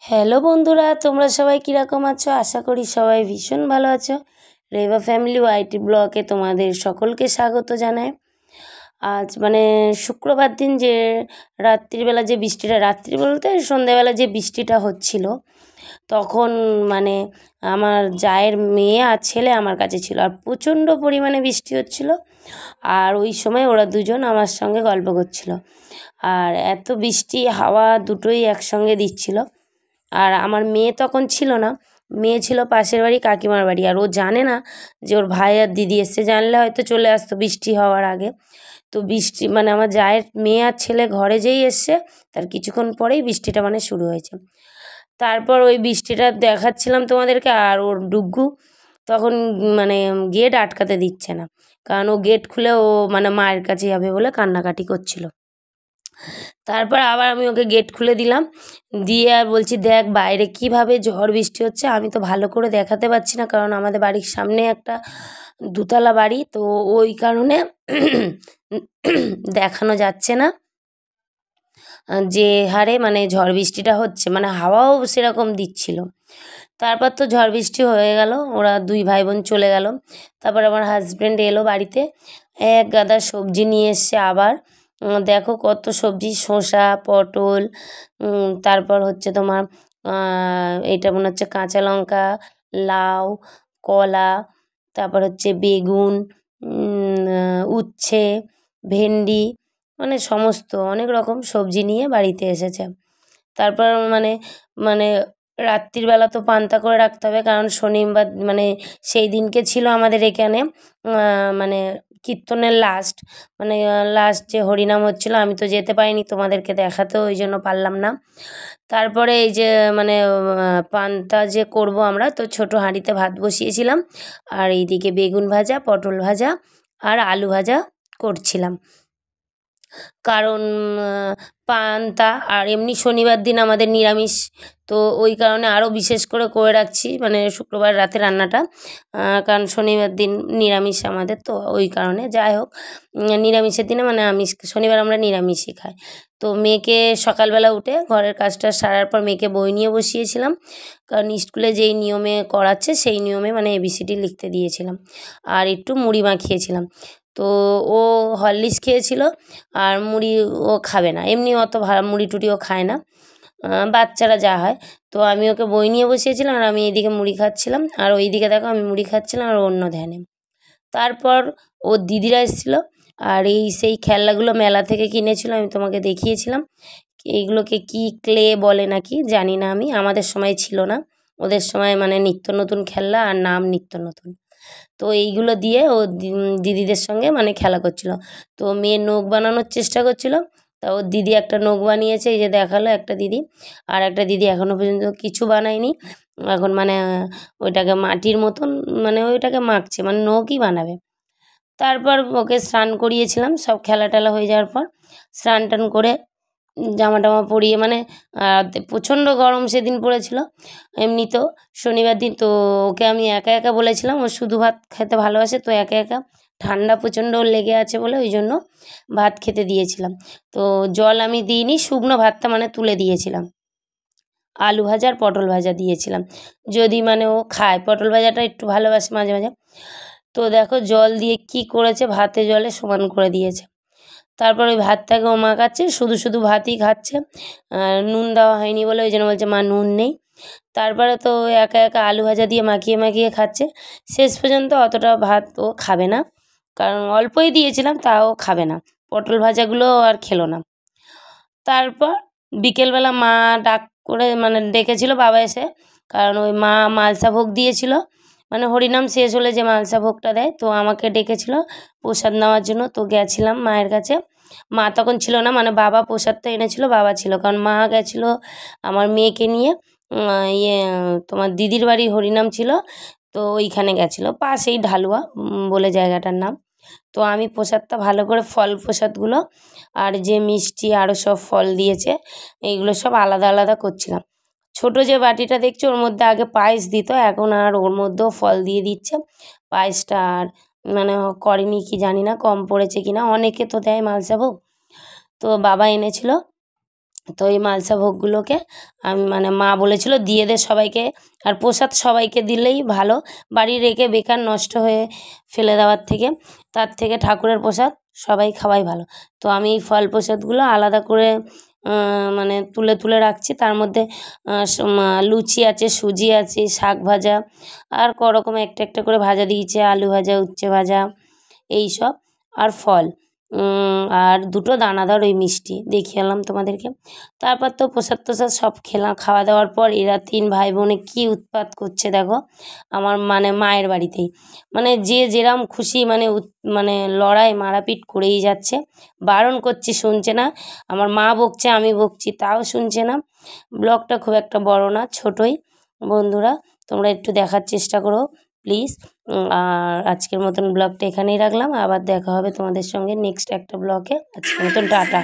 Hello বন্ধুরা, তোমরা সবাই কীরকম আছো? আশা করি সবাই ভীষণ ভালো আছো। রেবা ফ্যামিলি ওয়াইটি ব্লগে তোমাদের সকলকে স্বাগত জানাই। আজ শুক্রবার দিন যে রাত্রিবেলা যে বৃষ্টিটা, রাত্রি বলতে সন্ধ্যাবেলা যে বৃষ্টিটা হচ্ছিল, তখন আমার জায়ের মেয়ে আর ছেলে আমার কাছে ছিল, আর প্রচণ্ড পরিমাণে বৃষ্টি হচ্ছিল। আর ওই সময় ওরা দুজন আমার সঙ্গে গল্প করছিল, আর এত বৃষ্টি হাওয়া দুটোই একসঙ্গে দিচ্ছিল। আর আমার মেয়ে তখন ছিল না, মেয়ে ছিল পাশের বাড়ি কাকিমার বাড়ি, আর ও জানে না যে ওর ভাই আর দিদি এসছে। জানলে হয়তো চলে আসতো বৃষ্টি হওয়ার আগে। তো বৃষ্টি আমার জায়ের মেয়ে আর ছেলে ঘরে যেই এসছে, তার কিছুক্ষণ পরেই বৃষ্টিটা শুরু হয়েছে। তারপর ওই বৃষ্টিটা দেখাচ্ছিলাম তোমাদেরকে, আর ওর ডুগ্গু তখন গেট আটকাতে দিচ্ছে না, কারণ ও গেট খুলে ও মায়ের কাছে যাবে বলে কান্নাকাটি করছিল। তারপর আবার আমি ওকে গেট খুলে দিলাম, দিয়ে আর বলছি, দেখ বাইরে কিভাবে ঝড় বৃষ্টি হচ্ছে। আমি তো ভালো করে দেখাতে পারছি না, কারণ আমাদের বাড়ির সামনে একটা দুতলা বাড়ি, তো ওই কারণে দেখানো যাচ্ছে না যে হারে ঝড় বৃষ্টিটা হচ্ছে, হাওয়াও সেরকম দিচ্ছিল। তারপর তো ঝড় বৃষ্টি হয়ে গেল, ওরা দুই ভাই বোন চলে গেল। তারপর আমার হাজব্যান্ড এলো বাড়িতে, এক গাদা সবজি নিয়ে এসছে আবার। দেখো কত সবজি, শসা, পটল, তারপর হচ্ছে তোমার এটা মনে হচ্ছে কাঁচা লঙ্কা, লাউ, কলা, তারপর হচ্ছে বেগুন, উচ্ছে, ভেন্ডি, সমস্ত অনেক রকম সবজি নিয়ে বাড়িতে এসেছে। তারপর মানে রাত্রিবেলা তো পান্তা করে রাখতে হবে, কারণ শনিবার সেই দিনকে ছিল আমাদের এখানে কীর্তনের লাস্ট যে হরিনাম হচ্ছিল। আমি তো যেতে পারিনি, তোমাদেরকে দেখাতেও ওই জন্য পারলাম না। তারপরে এই যে পান্তা যে করব আমরা, তো ছোট হাঁড়িতে ভাত বসিয়েছিলাম, আর এইদিকে বেগুন ভাজা, পটল ভাজা আর আলু ভাজা করছিলাম। কারণ পান্তা আর এমনি শনিবার দিন আমাদের নিরামিষ, তো ওই কারণে আরও বিশেষ করে রাখছি শুক্রবার রাতে রান্নাটা, কারণ শনিবার দিন নিরামিষ আমাদের, তো ওই কারণে। যাই হোক, নিরামিষের দিনে আমিষ, শনিবার আমরা নিরামিষই খাই। তো মেয়েকে সকালবেলা উঠে ঘরের কাজটা সারার পর মেয়েকে বই নিয়ে বসিয়েছিলাম, কারণ স্কুলে যেই নিয়মে করাচ্ছে সেই নিয়মে ABCD লিখতে দিয়েছিলাম, আর একটু মুড়ি মাখিয়েছিলাম। তো ও হরলিক্স খেয়েছিল, আর মুড়ি ও খাবে না, এমনি অত মুড়ি টুড়িও খায় না, বাচ্চারা যা হয়। তো আমি ওকে বই নিয়ে বসিয়েছিলাম, আর আমি এইদিকে মুড়ি খাচ্ছিলাম, আর ওইদিকে দেখো আমি মুড়ি খাচ্ছিলাম আর অন্য ধ্যানে। তারপর ওর দিদিরা এসেছিলো, আর সেই খেলনাগুলো মেলা থেকে কিনেছিল, আমি তোমাকে দেখিয়েছিলাম। এইগুলোকে কি ক্লে বলে নাকি জানি না, আমি, আমাদের সময় ছিল না, ওদের সময় নিত্য নতুন খেলনা আর নাম নিত্য নতুন। তো এইগুলো দিয়ে ও দিদিদের সঙ্গে খেলা করছিল। তো মেয়ে নখ বানানোর চেষ্টা করছিল, তা ওর দিদি একটা নখ বানিয়েছে, এই যে দেখালো একটা দিদি, আর একটা দিদি এখনও পর্যন্ত কিছু বানায়নি। এখন ওইটাকে মাটির মতন ওইটাকে মাখছে, নখই বানাবে। তারপর ওকে স্নান করিয়েছিলাম, সব খেলা টেলা হয়ে যাওয়ার পর স্নান টান করে জামা টামা পরিয়ে, প্রচণ্ড গরম সেদিন পড়েছিল এমনিতেও শনিবার দিন। তো ওকে আমি একা একা বলেছিলাম, ও শুধু ভাত খেতে ভালোবাসে, তো একা একা ঠান্ডা প্রচণ্ড লেগে আছে বলে ওই জন্য ভাত খেতে দিয়েছিলাম। তো জল আমি দিইনি, শুকনো ভাতটা তুলে দিয়েছিলাম, আলু ভাজা আর পটল ভাজা দিয়েছিলাম, যদি ও খায়, পটল ভাজাটা একটু ভালোবাসে মাঝে মাঝে। তো দেখো জল দিয়ে কি করেছে, ভাতে জলে সমান করে দিয়েছে। তারপর ওই ভাতটাকে ও মাখাচ্ছে, শুধু শুধু ভাতই খাচ্ছে, নুন দেওয়া হয়নি বলে ওই জন্য বলছে মা নুন নেই। তারপরে তো একা একা আলু ভাজা দিয়ে মাখিয়ে মাখিয়ে খাচ্ছে। শেষ পর্যন্ত অতটা ভাত ও খাবে না, কারণ অল্পই দিয়েছিলাম, তাও খাবে না, পটল ভাজাগুলো আর খেলো না। তারপর বিকেলবেলা মা ডাক করে ডেকেছিল বাবা এসে, কারণ ওই মা মালসা ভোগ দিয়েছিল, হরিনাম শেষ হলে যে মালসা ভোগটা দেয়, তো আমাকে ডেকেছিল প্রসাদ নেওয়ার জন্য। তো গেছিলাম মায়ের কাছে, মা তখন ছিল না, বাবা প্রসাদটা এনেছিল, বাবা ছিল, কারণ মা গেছিল আমার মেয়েকে নিয়ে তোমার দিদির বাড়ি হরিনাম ছিল, তো ওইখানে গেছিলো, পাশেই ঢালুয়া বলে জায়গাটার নাম। তো আমি প্রসাদটা ভালো করে, ফল প্রসাদগুলো আর যে মিষ্টি আরও সব ফল দিয়েছে, এইগুলো সব আলাদা আলাদা করছিলাম। ছোট যে বাটিটা দেখছো ওর মধ্যে আগে পায়েস দিত, এখন আর ওর মধ্যেও ফল দিয়ে দিচ্ছে। পায়েসটা আর করেনি কি জানি না, কম পড়েছে কিনা, অনেকে তো দেয় মালসা ভোগ। তো বাবা এনেছিল, তো এই মালসা ভোগগুলোকে আমি মানে মা বলেছিল দিয়ে দে সবাইকে, আর প্রসাদ সবাইকে দিলেই ভালো, বাড়ি রেখে বেকার নষ্ট হয়ে ফেলে দেওয়ার থেকে, তার থেকে ঠাকুরের প্রসাদ সবাই খাওয়াই ভালো। তো আমি এই ফল প্রসাদগুলো আলাদা করে মানে তুলে তুলে রাখছি। তার মধ্যে লুচি আছে, সুজি আছে, শাক ভাজা, আর রকম একটা একটা করে ভাজা দিয়েছে, আলু ভাজা, উচ্ছে ভাজা, এই সব, আর ফল, আর দুটো দানাদার ওই মিষ্টি দেখিয়ে এলাম তোমাদেরকে। তারপর তো প্রসাদ টোসাদ সব খেলাম। খাওয়া দাওয়ার পর এরা 3 ভাই বোনে কী উৎপাত করছে দেখো আমার মানে মায়ের বাড়িতেই, মানে যে যেরম খুশি মানে মানে লড়াই মারাপিট করেই যাচ্ছে। বারণ করছি শুনছে না, আমার মা বকছে, আমি বকছি, তাও শুনছে না। ব্লগটা খুব একটা বড় না, ছোটই। বন্ধুরা তোমরা একটু দেখার চেষ্টা করো প্লিজ। আর আজকের মতন ব্লগটা এখানেই রাখলাম, আবার দেখা হবে তোমাদের সঙ্গে নেক্সট একটা ব্লগে। আজকের মতন টাটা।